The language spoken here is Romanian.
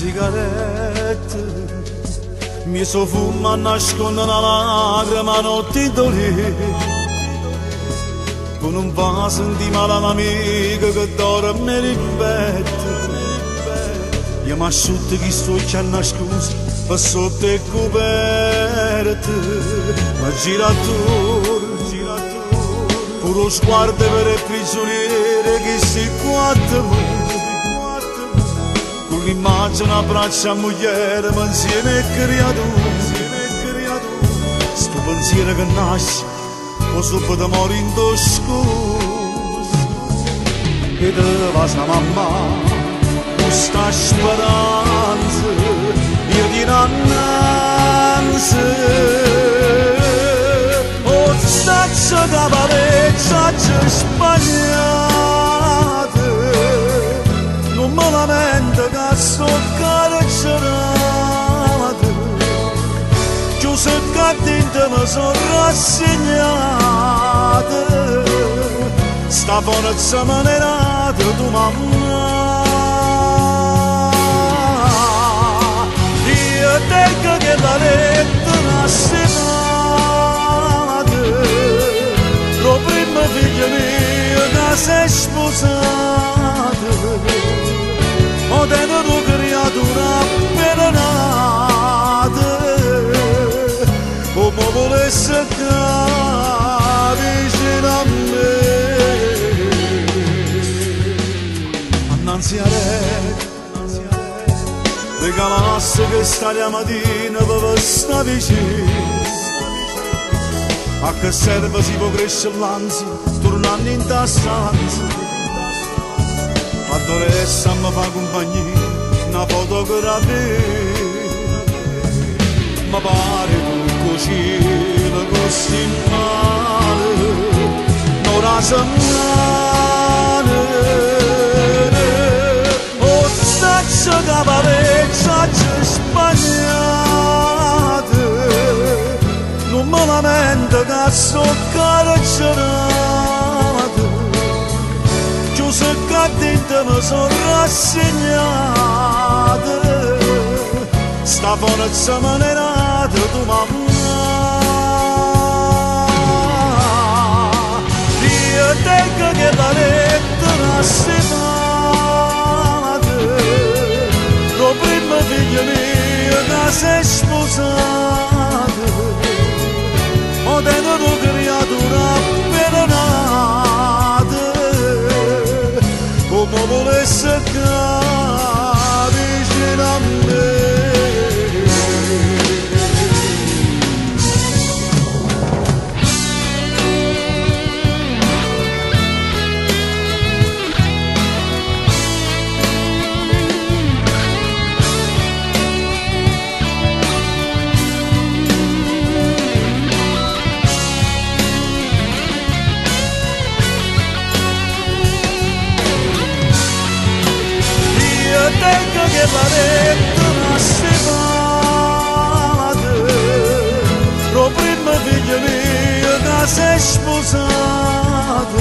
sigarette mi so fuma nasconde una lacrima notte dolì con un vaso di mala un'amica che dorme in petto io mi asciutto che sto a nascosto per sotto e coperte ma gira attorno puro sguardo per il prigioniere che si guarda con l'immagine abbraccia a moglie ma insieme è creato sto pensiero che nasce o sopra da morire in tosco e te va sa mamma questa speranza io di innanzi staccio da pareggiaccio sbagliate non me lamento che sto carcerate chiuso che dentro mi sono rassegnate sta forza manerata tu mamma io tengo che la lettera si lo primo figlio mio che si è sposato ho tenuto creatura appena nata come volesse che vicino a me annanzi a lei regalasse che sta mattina per sta vicino a che serve si può crescere l'ansia tornando in ta stanza a Doressa mi fa compagnia una fotografia ma pare tu così così male non la settimana o staccio da pareggiaccio sbagliate non me lamento che sto carcerate chiuso che dentro mi sono rassegnate sta forza manerata tu mamma io tengo che la lettera si fate lo primo figlio mio che si è sposato ho tenuto creatura appena nata come volesse che vicino a me tengo che la lettera si fate lo primo figlio mio che si è sposato